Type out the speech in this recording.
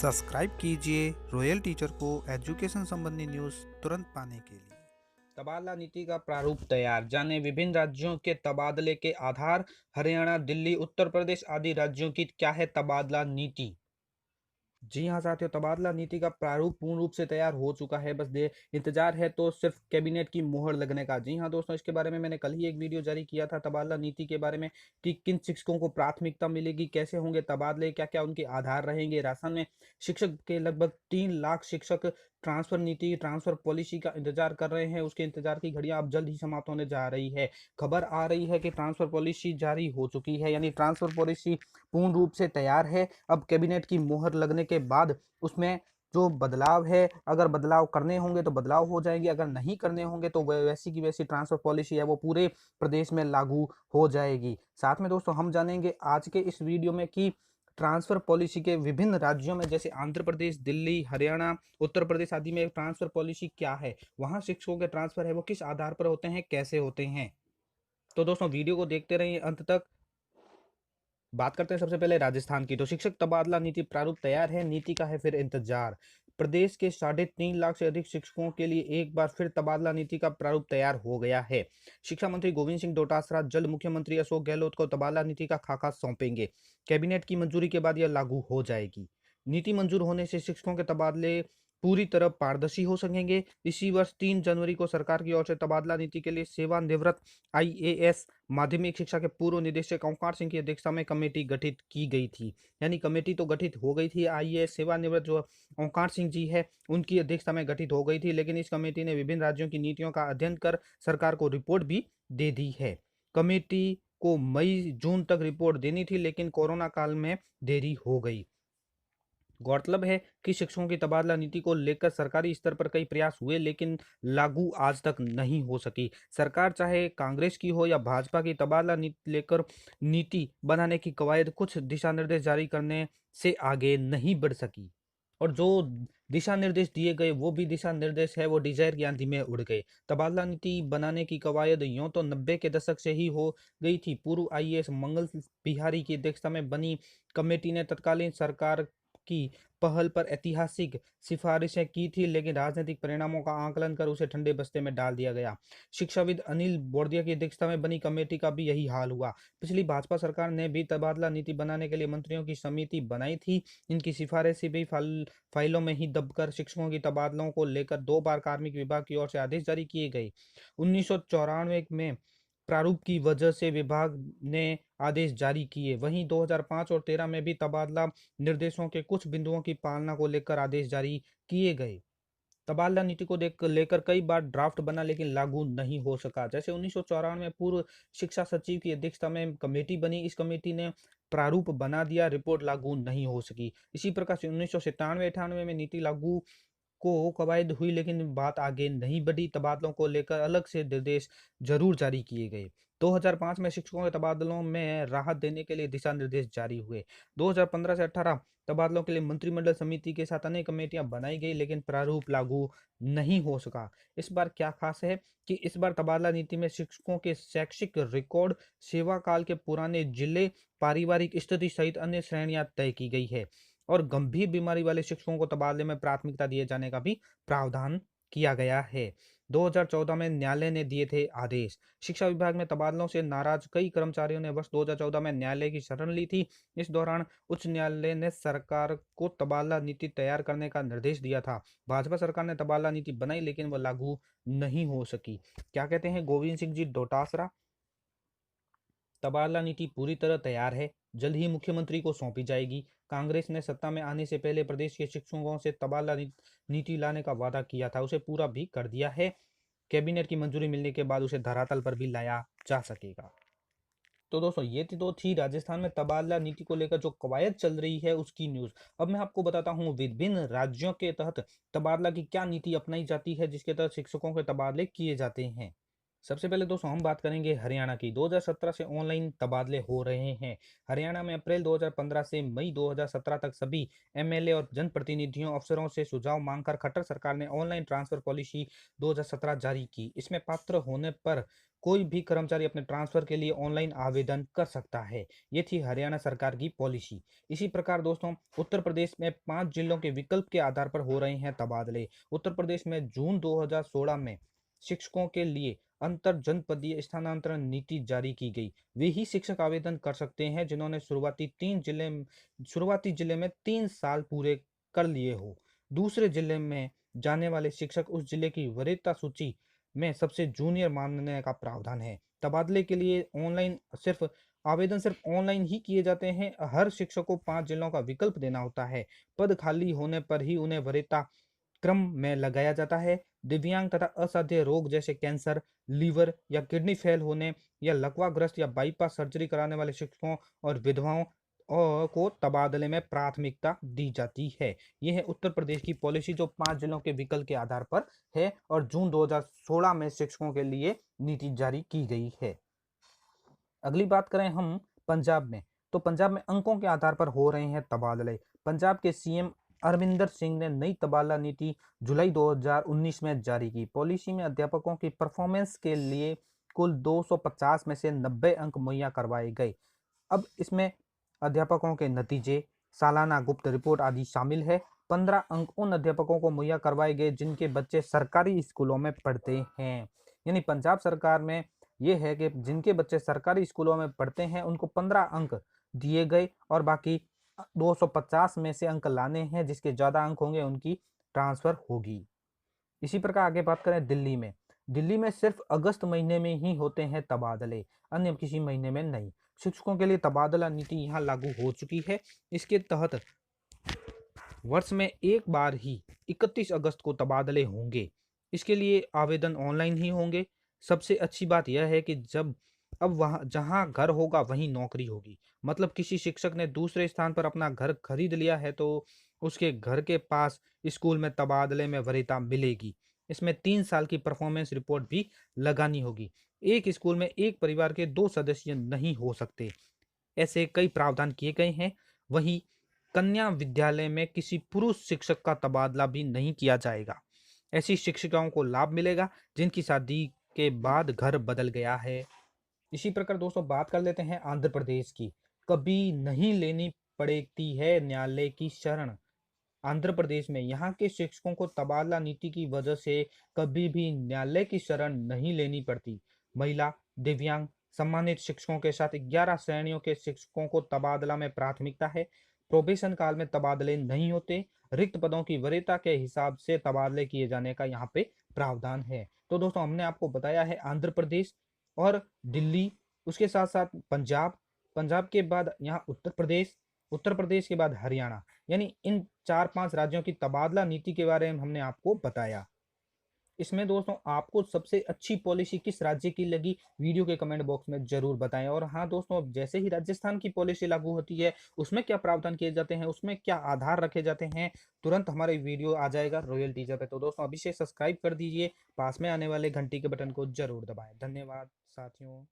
Subscribe कीजिए royal teacher को education संबंधी न्यूज़ तुरंत पाने के लिए। तबादला नीति का प्रारूप तैयार, जाने विभिन्न राज्यों के तबादले के आधार। हरियाणा, दिल्ली, उत्तर प्रदेश आदि राज्यों की क्या है तबादला नीति। जी हाँ साथियों, तबादला नीति का प्रारूप पूर्ण रूप से तैयार हो चुका है। बस इंतजार है तो सिर्फ कैबिनेट की मोहर लगने का। जी हाँ दोस्तों, इसके बारे में मैंने कल ही एक वीडियो जारी किया था तबादला नीति के बारे में कि किन शिक्षकों को प्राथमिकता मिलेगी, कैसे होंगे तबादले, क्या क्या उनके आधार रहेंगे। राजस्थान में शिक्षक के लगभग 3 लाख शिक्षक ट्रांसफर नीति, ट्रांसफर पॉलिसी का इंतजार कर रहे हैं। उसके इंतजार की घड़ियां अब जल्द ही समाप्त होने जा रही है। खबर आ रही है कि ट्रांसफर पॉलिसी जारी हो चुकी है, यानी ट्रांसफर पॉलिसी पूर्ण रूप से तैयार है। अब कैबिनेट की मोहर लगने के बाद उसमें जो बदलाव है, अगर बदलाव करने होंगे तो बदलाव हो जाएंगे, अगर नहीं करने होंगे तो वैसी की वैसी ट्रांसफर पॉलिसी है वो पूरे प्रदेश में लागू हो जाएगी। साथ में दोस्तों हम जानेंगे आज के इस वीडियो में कि ट्रांसफर पॉलिसी के विभिन्न राज्यों में जैसे आंध्र प्रदेश, दिल्ली, हरियाणा, उत्तर प्रदेश आदि में ट्रांसफर पॉलिसी क्या है, वहां शिक्षकों के ट्रांसफर है वो किस आधार पर होते हैं, कैसे होते हैं। तो दोस्तों वीडियो को देखते रहिए अंत तक। बात करते हैं सबसे पहले राजस्थान की। तो शिक्षक तबादला नीति प्रारूप तैयार है, नीति का है फिर इंतजार। प्रदेश के 3.5 लाख से अधिक शिक्षकों के लिए एक बार फिर तबादला नीति का प्रारूप तैयार हो गया है। शिक्षा मंत्री गोविंद सिंह डोटासरा जल्द मुख्यमंत्री अशोक गहलोत को तबादला नीति का खाका सौंपेंगे। कैबिनेट की मंजूरी के बाद यह लागू हो जाएगी। नीति मंजूर होने से शिक्षकों के तबादले पूरी तरह पारदर्शी हो सकेंगे। इसी वर्ष 3 जनवरी को सरकार की ओर से तबादला नीति के लिए सेवानिवृत्त आईएएस माध्यमिक शिक्षा के पूर्व निदेशक ओंकार सिंह की अध्यक्षता में कमेटी गठित की गई थी। यानी कमेटी तो गठित हो गई थी, आईएएस सेवानिवृत्त जो ओंकार सिंह जी है उनकी अध्यक्षता में गठित हो गई थी, लेकिन इस कमेटी ने विभिन्न राज्यों की नीतियों का अध्ययन कर सरकार को रिपोर्ट भी दे दी है। कमेटी को मई जून तक रिपोर्ट देनी थी, लेकिन कोरोना काल में देरी हो गई। गौरतलब है कि शिक्षकों की तबादला नीति को लेकर सरकारी स्तर पर कई प्रयास हुए, लेकिन लागू आज तक नहीं हो सकी। सरकार चाहे कांग्रेस की हो या भाजपा की, तबादला नीति लेकर नीति बनाने की कवायद कुछ दिशा निर्देश जारी करने से आगे नहीं बढ़ सकी। और जो दिशा निर्देश दिए गए वो भी दिशा निर्देश है वो डिजायर की आंधी में उड़ गए। तबादला नीति बनाने की कवायद यूं तो 90 के दशक से ही हो गई थी। पूर्व आईएएस मंगल बिहारी की अध्यक्षता में बनी कमेटी ने तत्कालीन सरकार की पहल पर ऐतिहासिक सिफारिशें की थी, लेकिन राजनीतिक परिणामों का आकलन कर उसे ठंडे बस्ते में डाल दिया गया। शिक्षाविद अनिल बोरदिया की अध्यक्षता में बनी कमेटी का भी यही हाल हुआ। पिछली भाजपा सरकार ने भी तबादला नीति बनाने के लिए मंत्रियों की समिति बनाई थी। इनकी सिफारिशें भी फाइलों में ही दबकर शिक्षकों की तबादलों को लेकर 2 बार कार्मिक विभाग की ओर से आदेश जारी किए गए। 1994 में प्रारूप की वजह से विभाग ने आदेश जारी किए। वहीं 2005 और 13 में भी तबादला निर्देशों के कुछ बिंदुओं की पालना को लेकर आदेश जारी किए गए। तबादला नीति को देख लेकर कई बार ड्राफ्ट बना, लेकिन लागू नहीं हो सका। जैसे 1994 में पूर्व शिक्षा सचिव की अध्यक्षता में कमेटी बनी, इस कमेटी ने प्रारूप बना दिया, रिपोर्ट लागू नहीं हो सकी। इसी प्रकार से 1997-98 में नीति लागू को कवायद हुई, लेकिन बात आगे नहीं बढ़ी। तबादलों को लेकर अलग से निर्देश जरूर जारी किए गए। 2005 में शिक्षकों के तबादलों में राहत देने के लिए दिशा निर्देश जारी हुए। 2015 से 18 तबादलों के लिए मंत्रिमंडल समिति के साथ अनेक कमेटियां बनाई गई, लेकिन प्रारूप लागू नहीं हो सका। इस बार क्या खास है कि इस बार तबादला नीति में शिक्षकों के शैक्षिक रिकॉर्ड, सेवा काल के पुराने जिले, पारिवारिक स्थिति सहित अन्य श्रेणियां तय की गई है। और गंभीर बीमारी वाले शिक्षकों को तबादले में प्राथमिकता दिए जाने का भी प्रावधान किया गया है। 2014 में न्यायालय ने दिए थे आदेश। शिक्षा विभाग में तबादलों से नाराज कई कर्मचारियों ने वर्ष 2014 में न्यायालय की शरण ली थी। इस दौरान उच्च न्यायालय ने सरकार को तबादला नीति तैयार करने का निर्देश दिया था। भाजपा सरकार ने तबादला नीति बनाई, लेकिन वह लागू नहीं हो सकी। क्या कहते हैं गोविंद सिंह जी डोटासरा। तबादला नीति पूरी तरह तैयार है, जल्द ही मुख्यमंत्री को सौंपी जाएगी। कांग्रेस ने सत्ता में आने से पहले प्रदेश के शिक्षकों से तबादला नीति लाने का वादा किया था, उसे पूरा भी कर दिया है। कैबिनेट की मंजूरी मिलने के बाद उसे धरातल पर भी लाया जा सकेगा। तो दोस्तों ये तो थी राजस्थान में तबादला नीति को लेकर जो कवायद चल रही है उसकी न्यूज। अब मैं आपको बताता हूँ विभिन्न राज्यों के तहत तबादला की क्या नीति अपनाई जाती है, जिसके तहत शिक्षकों के तबादले किए जाते हैं। सबसे पहले दोस्तों हम बात करेंगे हरियाणा की। 2017 से ऑनलाइन तबादले हो रहे हैं। हरियाणा में अप्रैल 2015 से मई 2017 तक सभी एमएलए और जनप्रतिनिधियों अफसरों से सुझाव मांगकर खट्टर सरकार ने ऑनलाइन ट्रांसफर पॉलिसी 2017 जारी की। इसमें पात्र होने पर कोई भी कर्मचारी अपने ट्रांसफर के लिए ऑनलाइन आवेदन कर सकता है। ये थी हरियाणा सरकार की पॉलिसी। इसी प्रकार दोस्तों उत्तर प्रदेश में 5 जिलों के विकल्प के आधार पर हो रहे हैं तबादले। उत्तर प्रदेश में जून 2016 में शिक्षकों के लिए अंतर जनपदीय स्थानांतरण नीति जारी की गई। वे ही शिक्षक आवेदन कर सकते हैं जिन्होंने शुरुआती जिले में 3 साल पूरे कर लिए हो। दूसरे जिले में जाने वाले शिक्षक उस जिले की वरीयता सूची में सबसे जूनियर मानने का प्रावधान है। तबादले के लिए आवेदन सिर्फ ऑनलाइन ही किए जाते हैं। हर शिक्षक को 5 जिलों का विकल्प देना होता है। पद खाली होने पर ही उन्हें वरीयता क्रम में लगाया जाता है। दिव्यांग तथा असाध्य रोग जैसे कैंसर, लीवर या किडनी फेल होने या लकवाग्रस्त या बाईपास सर्जरी कराने वाले शिक्षकों और विधवाओं को तबादले में प्राथमिकता दी जाती है। यह है उत्तर प्रदेश की पॉलिसी जो 5 जिलों के विकल्प के आधार पर है और जून 2016 में शिक्षकों के लिए नीति जारी की गई है। अगली बात करें हम पंजाब में, तो पंजाब में अंकों के आधार पर हो रहे हैं तबादले। पंजाब के सीएम अमरिंदर सिंह ने नई तबादला नीति जुलाई 2019 में जारी की। पॉलिसी में अध्यापकों की परफॉर्मेंस के लिए कुल 250 में से 90 अंक मुहैया करवाए गए। अब इसमें अध्यापकों के नतीजे, सालाना गुप्त रिपोर्ट आदि शामिल है। 15 अंक उन अध्यापकों को मुहैया करवाए गए जिनके बच्चे सरकारी स्कूलों में पढ़ते हैं। यानी पंजाब सरकार में यह है कि जिनके बच्चे सरकारी स्कूलों में पढ़ते हैं उनको 15 अंक दिए गए और बाकी 250 में से अंक लाने हैं। जिसके ज़्यादा अंक होंगे उनकी ट्रांसफ़र होगी। इसी प्रकार आगे बात करें दिल्ली में। दिल्ली में सिर्फ अगस्त महीने में ही होते हैं तबादले, अन्य किसी महीने में नहीं। शिक्षकों के लिए तबादला नीति यहाँ लागू हो चुकी है। इसके तहत वर्ष में एक बार ही 31 अगस्त को तबादले होंगे। इसके लिए आवेदन ऑनलाइन ही होंगे। सबसे अच्छी बात यह है कि अब वहाँ जहाँ घर होगा वहीं नौकरी होगी। मतलब किसी शिक्षक ने दूसरे स्थान पर अपना घर खरीद लिया है तो उसके घर के पास स्कूल में तबादले में वरीयता मिलेगी। इसमें 3 साल की परफॉर्मेंस रिपोर्ट भी लगानी होगी। एक स्कूल में एक परिवार के 2 सदस्य नहीं हो सकते। ऐसे कई प्रावधान किए गए हैं। वहीं कन्या विद्यालय में किसी पुरुष शिक्षक का तबादला भी नहीं किया जाएगा। ऐसी शिक्षिकाओं को लाभ मिलेगा जिनकी शादी के बाद घर बदल गया है। इसी प्रकार दोस्तों बात कर लेते हैं आंध्र प्रदेश की। कभी नहीं लेनी पड़ती है न्यायालय की शरण। आंध्र प्रदेश में यहाँ के शिक्षकों को तबादला नीति की वजह से कभी भी न्यायालय की शरण नहीं लेनी पड़ती। महिला, दिव्यांग, सम्मानित शिक्षकों के साथ 11 श्रेणियों के शिक्षकों को तबादला में प्राथमिकता है। प्रोबेशन काल में तबादले नहीं होते। रिक्त पदों की वरीयता के हिसाब से तबादले किए जाने का यहाँ पे प्रावधान है। तो दोस्तों हमने आपको बताया है आंध्र प्रदेश और दिल्ली, उसके साथ साथ पंजाब, पंजाब के बाद यहाँ उत्तर प्रदेश, उत्तर प्रदेश के बाद हरियाणा। यानी इन 4-5 राज्यों की तबादला नीति के बारे में हमने आपको बताया। इसमें दोस्तों आपको सबसे अच्छी पॉलिसी किस राज्य की लगी वीडियो के कमेंट बॉक्स में जरूर बताएं। और हाँ दोस्तों, जैसे ही राजस्थान की पॉलिसी लागू होती है उसमें क्या प्रावधान किए जाते हैं, उसमें क्या आधार रखे जाते हैं, तुरंत हमारे वीडियो आ जाएगा रॉयल टीचर पे। तो दोस्तों अभी से सब्सक्राइब कर दीजिए, पास में आने वाले घंटी के बटन को जरूर दबाएं। धन्यवाद साथियों।